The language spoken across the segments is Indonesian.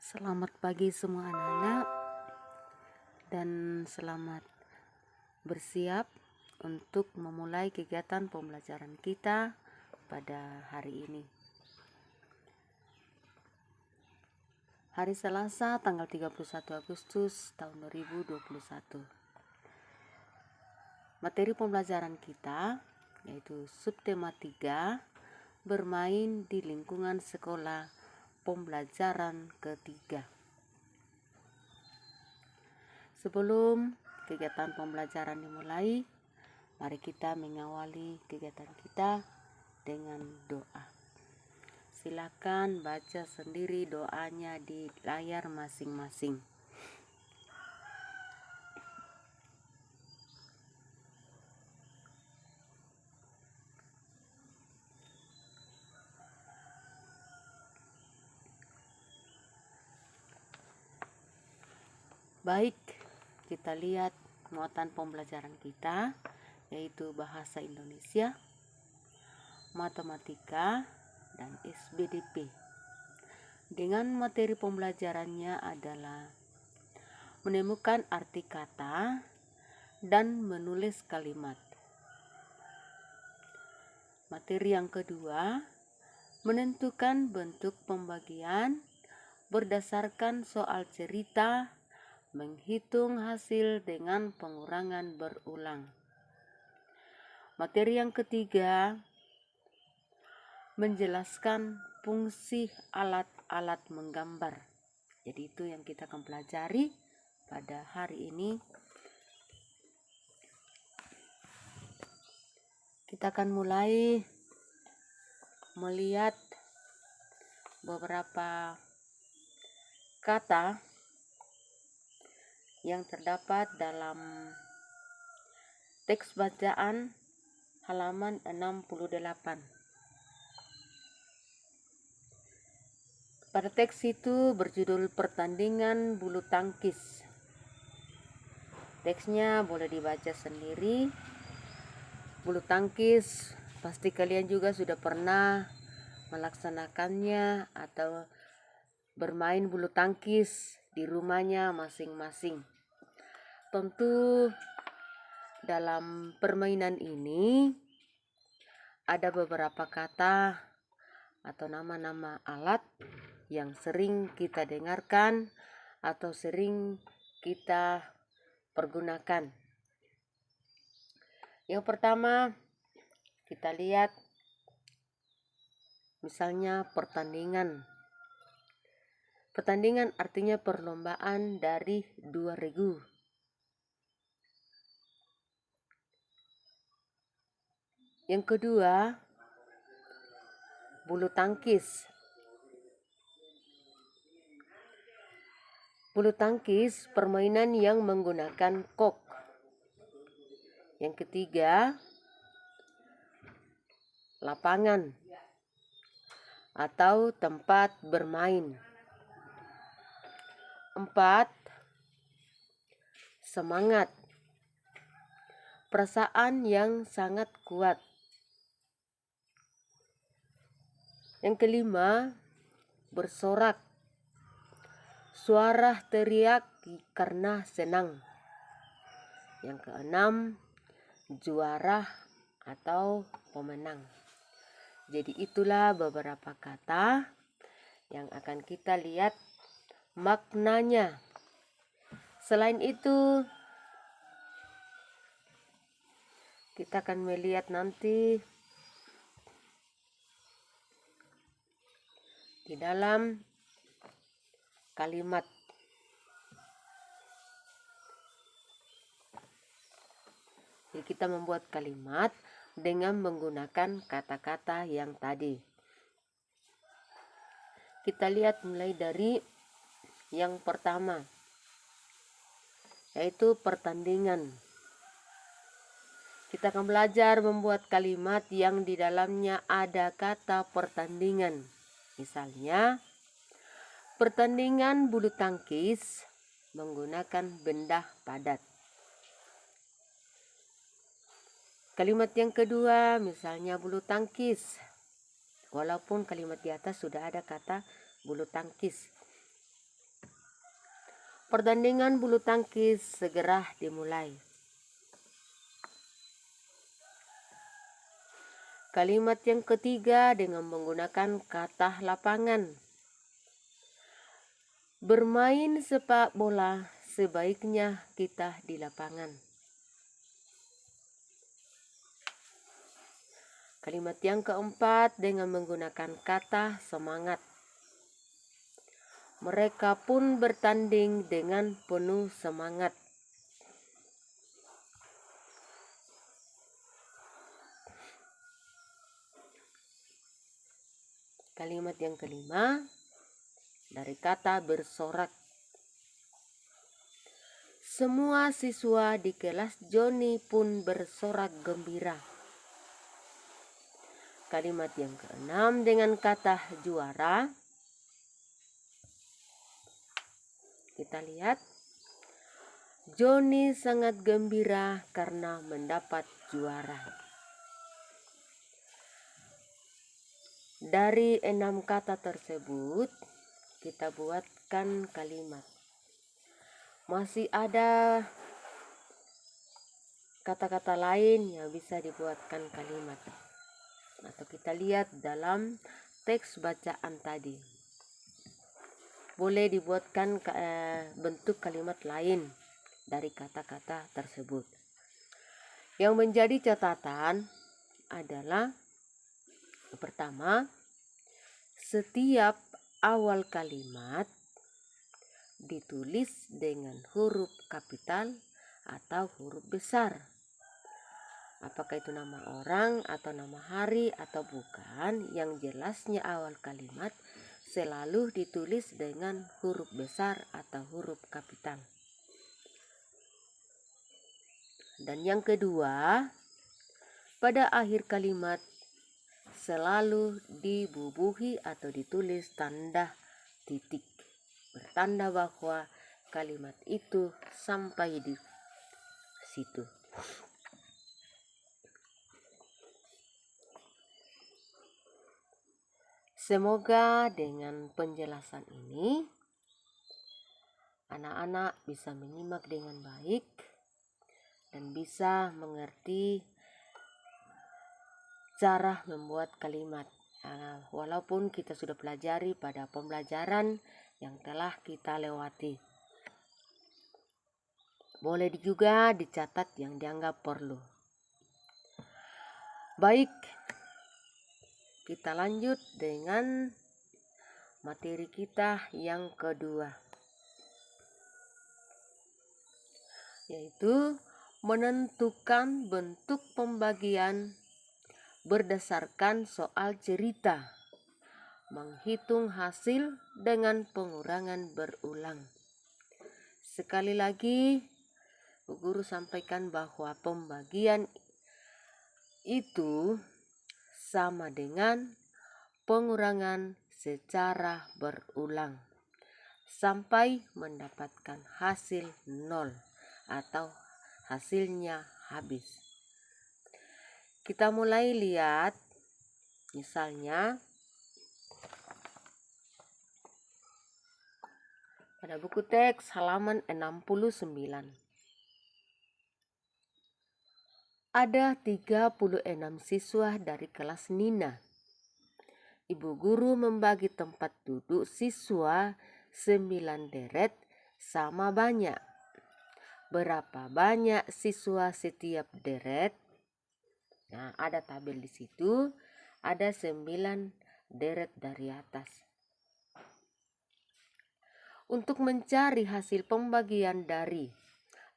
Selamat pagi semua anak-anak dan selamat bersiap untuk memulai kegiatan pembelajaran kita pada hari ini. Hari Selasa tanggal 31 Agustus tahun 2021. Materi pembelajaran kita yaitu subtema 3, bermain di lingkungan sekolah, pembelajaran ketiga. Sebelum kegiatan pembelajaran dimulai, mari kita mengawali kegiatan kita dengan doa. Silakan baca sendiri doanya di layar masing-masing. Baik, kita lihat muatan pembelajaran kita, yaitu bahasa Indonesia, matematika, dan SBDP. Dengan materi pembelajarannya adalah menemukan arti kata dan menulis kalimat. Materi yang kedua, menentukan bentuk pembagian berdasarkan soal cerita, menghitung hasil dengan pengurangan berulang. Materi yang ketiga, menjelaskan fungsi alat-alat menggambar. Jadi itu yang kita akan pelajari pada hari ini. Kita akan mulai melihat beberapa kata yang terdapat dalam teks bacaan halaman 68. Pada teks itu berjudul pertandingan bulu tangkis. Teksnya boleh dibaca sendiri. Bulu tangkis pasti kalian juga sudah pernah melaksanakannya atau bermain bulu tangkis di rumahnya masing-masing. Tentu dalam permainan ini ada beberapa kata atau nama-nama alat yang sering kita dengarkan atau sering kita pergunakan. Yang pertama, kita lihat misalnya pertandingan. Pertandingan artinya perlombaan dari dua regu. Yang kedua, bulu tangkis. Bulu tangkis permainan yang menggunakan kok. Yang ketiga, lapangan atau tempat bermain. 4, semangat. Perasaan yang sangat kuat. Yang kelima, bersorak. Suara teriak karena senang. Yang keenam, juara atau pemenang. Jadi itulah beberapa kata yang akan kita lihat maknanya. Selain itu, kita akan melihat nanti di dalam kalimat. Jadi kita membuat kalimat dengan menggunakan kata-kata yang tadi. Kita lihat mulai dari yang pertama, yaitu pertandingan. Kita akan belajar membuat kalimat yang di dalamnya ada kata pertandingan. Misalnya, pertandingan bulu tangkis menggunakan benda padat. Kalimat yang kedua, misalnya bulu tangkis. Walaupun kalimat di atas sudah ada kata bulu tangkis. Pertandingan bulu tangkis segera dimulai. Kalimat yang ketiga dengan menggunakan kata lapangan. Bermain sepak bola sebaiknya kita di lapangan. Kalimat yang keempat dengan menggunakan kata semangat. Mereka pun bertanding dengan penuh semangat. Kalimat yang kelima dari kata bersorak. Semua siswa di kelas Joni pun bersorak gembira. Kalimat yang keenam dengan kata juara. Kita lihat. Joni sangat gembira karena mendapat juara. Dari 6 kata tersebut, kita buatkan kalimat. Masih ada kata-kata lain yang bisa dibuatkan kalimat. Atau kita lihat dalam teks bacaan tadi. Boleh dibuatkan bentuk kalimat lain dari kata-kata tersebut. Yang menjadi catatan adalah pertama, setiap awal kalimat ditulis dengan huruf kapital atau huruf besar. Apakah itu nama orang atau nama hari atau bukan, yang jelasnya awal kalimat selalu ditulis dengan huruf besar atau huruf kapital. Dan yang kedua, pada akhir kalimat selalu dibubuhi atau ditulis tanda titik, bertanda bahwa kalimat itu sampai di situ. Semoga dengan penjelasan ini anak-anak bisa menyimak dengan baik dan bisa mengerti cara membuat kalimat. Walaupun kita sudah pelajari pada pembelajaran yang telah kita lewati. Boleh juga dicatat yang dianggap perlu. Baik, kita lanjut dengan materi kita yang kedua, yaitu menentukan bentuk pembagian berdasarkan soal cerita, menghitung hasil dengan pengurangan berulang. Sekali lagi, Bu Guru sampaikan bahwa pembagian itu sama dengan pengurangan secara berulang sampai mendapatkan hasil 0 atau hasilnya habis. Kita mulai lihat, misalnya pada buku teks halaman 69. Ada 36 siswa dari kelas Nina. Ibu guru membagi tempat duduk siswa 9 deret sama banyak. Berapa banyak siswa setiap deret? Nah, ada tabel di situ, ada 9 deret dari atas. Untuk mencari hasil pembagian dari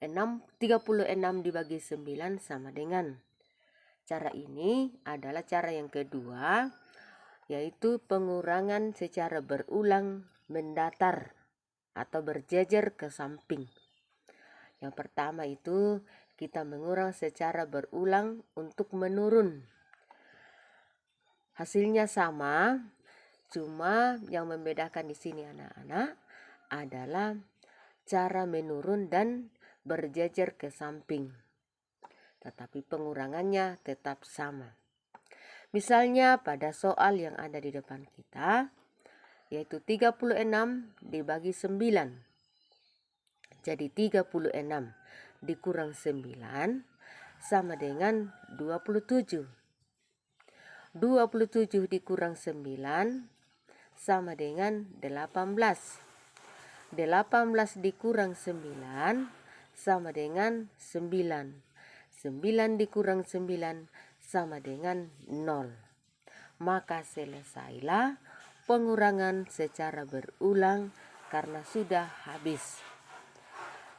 36 dibagi 9 sama dengan. Cara ini adalah cara yang kedua, yaitu pengurangan secara berulang mendatar atau berjejer ke samping. Yang pertama itu kita mengurang secara berulang untuk menurun. Hasilnya sama, cuma yang membedakan di sini anak-anak adalah cara menurun dan berjejer ke samping. Tetapi pengurangannya tetap sama. Misalnya pada soal yang ada di depan kita, yaitu 36 dibagi 9. Jadi 36 dikurang 9 sama dengan 27. 27 dikurang 9 sama dengan 18. 18 dikurang 9 sama dengan 9. 9 dikurang 9 sama dengan 0. Maka selesailah pengurangan secara berulang karena sudah habis.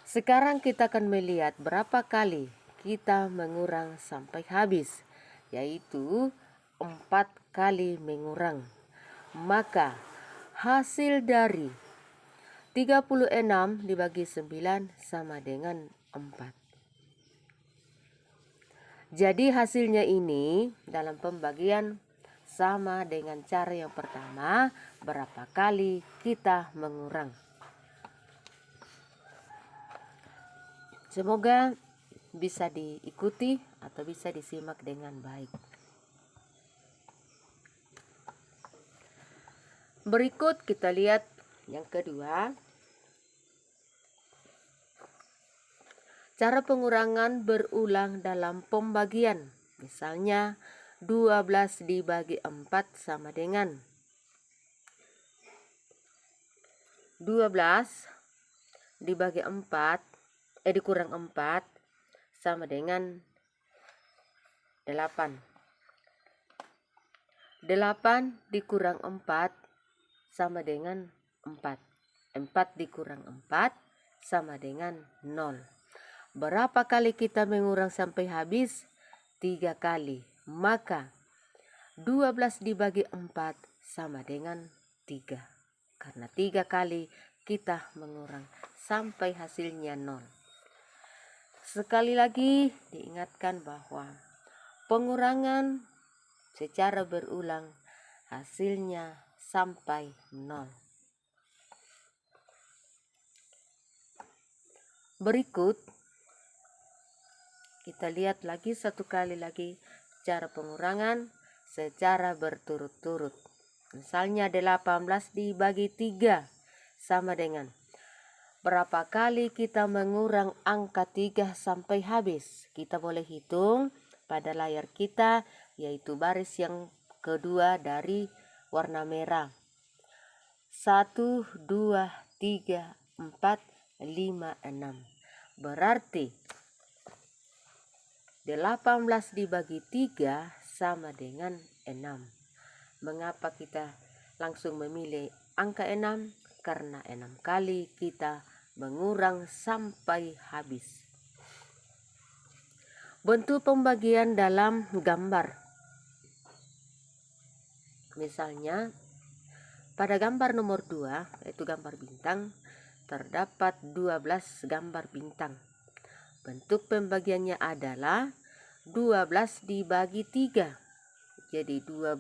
Sekarang kita akan melihat berapa kali kita mengurang sampai habis, yaitu 4 kali mengurang. Maka hasil dari 36 dibagi 9 sama dengan 4. Jadi hasilnya ini dalam pembagian sama dengan cara yang pertama, berapa kali kita mengurang. Semoga bisa diikuti atau bisa disimak dengan baik. Berikut kita lihat yang kedua. Cara pengurangan berulang dalam pembagian. Misalnya 12 dibagi 4 sama dengan 12 dibagi 4 dikurang 4 sama dengan 8. 8 dikurang 4 sama dengan 4. 4 dikurang 4 sama dengan 0. Berapa kali kita mengurang sampai habis? 3 kali. Maka 12 dibagi 4 sama dengan 3. Karena 3 kali kita mengurang sampai hasilnya 0. Sekali lagi diingatkan bahwa pengurangan secara berulang hasilnya sampai 0. Berikut kita lihat lagi satu kali lagi cara pengurangan secara berturut-turut. Misalnya 18 dibagi 3 sama dengan berapa kali kita mengurang angka 3 sampai habis. Kita boleh hitung pada layar kita, yaitu baris yang kedua dari warna merah. 1, 2, 3, 4, 5, 6. Berarti 18 dibagi 3 sama dengan 6. Mengapa kita langsung memilih angka 6? Karena 6 kali kita mengurang sampai habis. Bentuk pembagian dalam gambar. Misalnya pada gambar nomor 2, yaitu gambar bintang, terdapat 12 gambar bintang. Bentuk pembagiannya adalah 12 dibagi 3. Jadi 12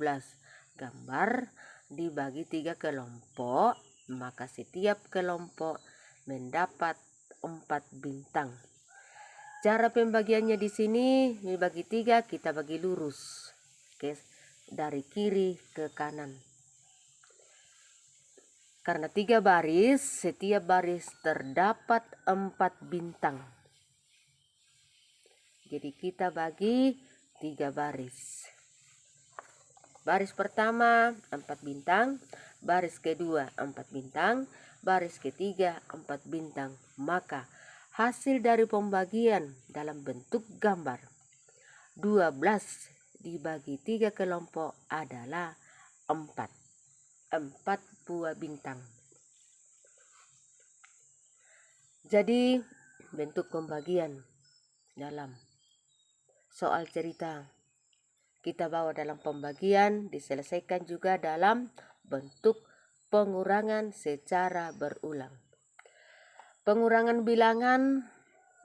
gambar dibagi 3 kelompok, maka setiap kelompok mendapat 4 bintang. Cara pembagiannya di sini dibagi 3, kita bagi lurus. Oke, dari kiri ke kanan. Karena 3 baris, setiap baris terdapat 4 bintang. Jadi kita bagi 3 baris. Baris pertama 4 bintang, baris kedua 4 bintang, baris ketiga 4 bintang. Maka hasil dari pembagian dalam bentuk gambar 12 dibagi 3 kelompok adalah 4. 4 buah bintang. Jadi bentuk pembagian dalam soal cerita kita bawa dalam pembagian diselesaikan juga dalam bentuk pengurangan secara berulang. Pengurangan bilangan,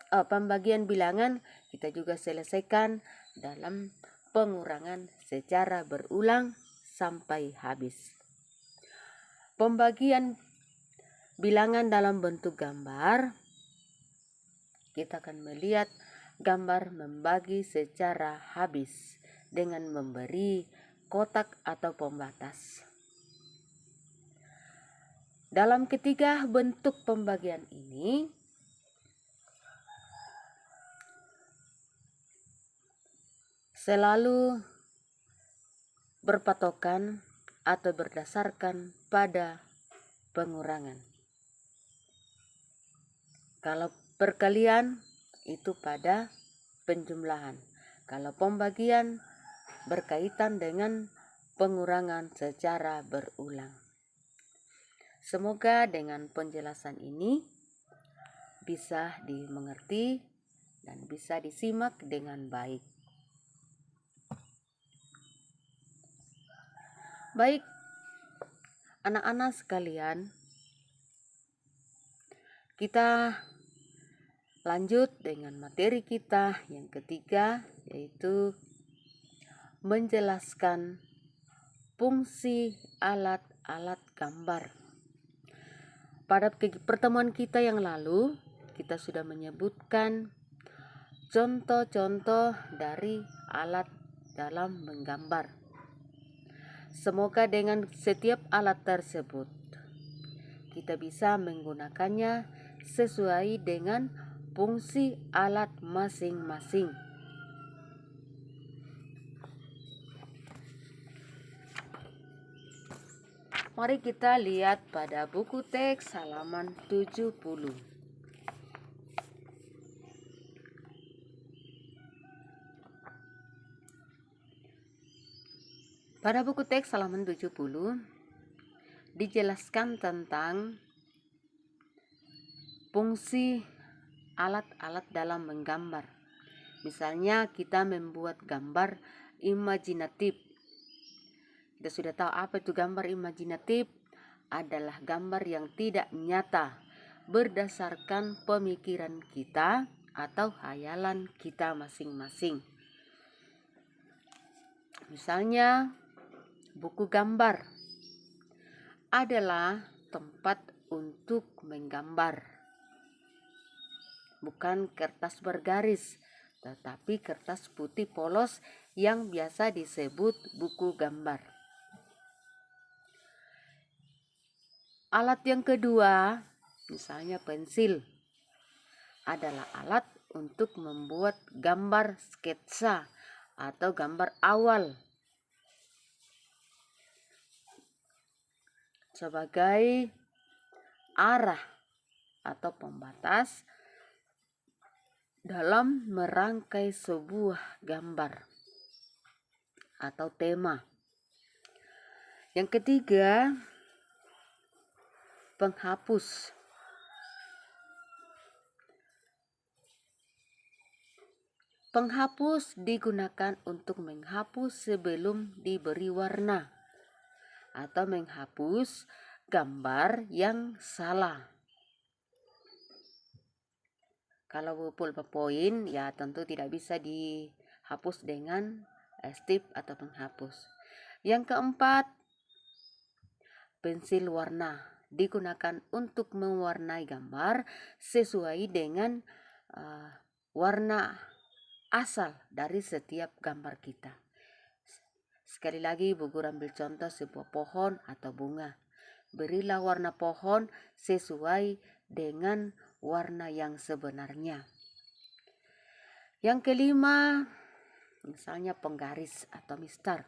pembagian bilangan kita juga selesaikan dalam pengurangan secara berulang sampai habis. Pembagian bilangan dalam bentuk gambar, kita akan melihat gambar membagi secara habis dengan memberi kotak atau pembatas. Dalam ketiga bentuk pembagian ini, selalu berpatokan atau berdasarkan pada pengurangan. Kalau perkalian itu pada penjumlahan. Kalau pembagian berkaitan dengan pengurangan secara berulang. Semoga dengan penjelasan ini bisa dimengerti dan bisa disimak dengan baik. Baik, anak-anak sekalian, kita lanjut dengan materi kita yang ketiga, yaitu menjelaskan fungsi alat-alat gambar. Pada pertemuan kita yang lalu, kita sudah menyebutkan contoh-contoh dari alat dalam menggambar. Semoga dengan setiap alat tersebut kita bisa menggunakannya sesuai dengan fungsi alat masing-masing. Mari kita lihat pada buku teks halaman 70. Pada buku teks halaman 70 dijelaskan tentang fungsi alat-alat dalam menggambar. Misalnya kita membuat gambar imajinatif. Kita sudah tahu apa itu gambar imajinatif? Adalah gambar yang tidak nyata berdasarkan pemikiran kita atau hayalan kita masing-masing. Misalnya buku gambar adalah tempat untuk menggambar. Bukan kertas bergaris, tetapi kertas putih polos yang biasa disebut buku gambar. Alat yang kedua, misalnya pensil, adalah alat untuk membuat gambar sketsa atau gambar awal sebagai arah atau pembatas dalam merangkai sebuah gambar atau tema. Yang ketiga, penghapus. Penghapus digunakan untuk menghapus sebelum diberi warna atau menghapus gambar yang salah. Kalau pulpen ya tentu tidak bisa dihapus dengan stip atau penghapus. Yang keempat, pensil warna digunakan untuk mewarnai gambar sesuai dengan warna asal dari setiap gambar kita. Sekali lagi, Bu Guru ambil contoh sebuah pohon atau bunga. Berilah warna pohon sesuai dengan warna yang sebenarnya. Yang kelima, misalnya penggaris atau mistar.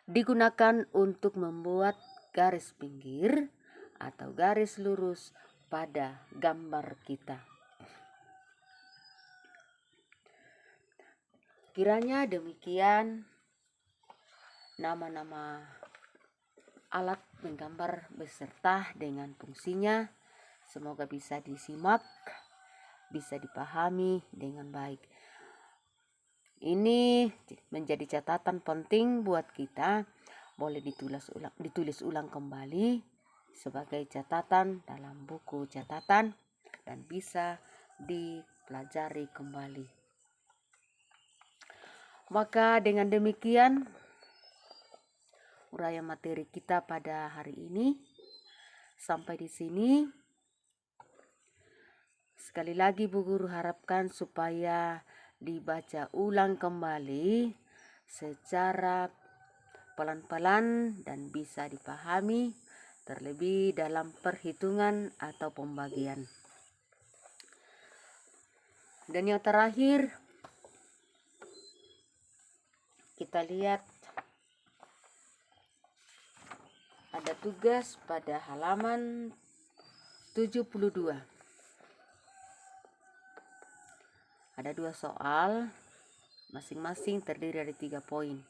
Digunakan untuk membuat garis pinggir atau garis lurus pada gambar kita. Kiranya demikian nama-nama alat menggambar beserta dengan fungsinya. Semoga bisa disimak, bisa dipahami dengan baik. Ini menjadi catatan penting buat kita. Boleh ditulis ulang kembali sebagai catatan dalam buku catatan dan bisa dipelajari kembali. Maka dengan demikian uraian materi kita pada hari ini sampai di sini. Sekali lagi Bu Guru harapkan supaya dibaca ulang kembali secara pelan-pelan dan bisa dipahami, terlebih dalam perhitungan atau pembagian. Dan yang terakhir, kita lihat ada tugas pada halaman 72. Ada 2 soal, masing-masing terdiri dari 3 poin.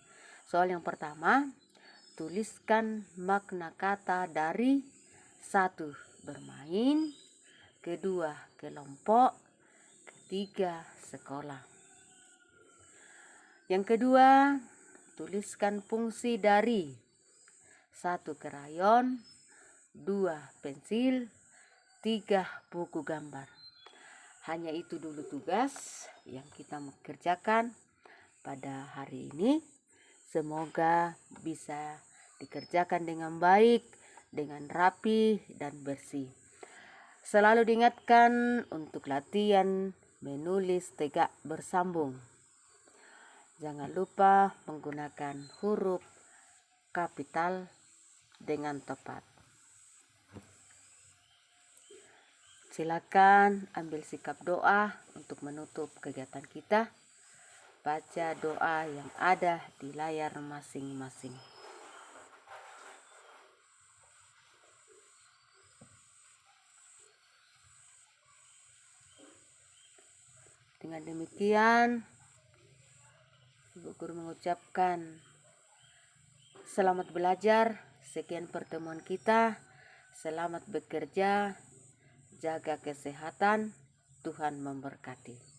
Soal yang pertama, tuliskan makna kata dari 1. Bermain, 2. Kelompok, 3. Sekolah. Yang kedua, tuliskan fungsi dari 1. Krayon, 2. Pensil, 3. Buku gambar. Hanya itu dulu tugas yang kita kerjakan pada hari ini. Semoga bisa dikerjakan dengan baik, dengan rapi dan bersih. Selalu diingatkan untuk latihan menulis tegak bersambung. Jangan lupa menggunakan huruf kapital dengan tepat. Silakan ambil sikap doa untuk menutup kegiatan kita. Baca doa yang ada di layar masing-masing. Dengan demikian, Ibu Guru mengucapkan selamat belajar. Sekian pertemuan kita. Selamat bekerja. Jaga kesehatan, Tuhan memberkati.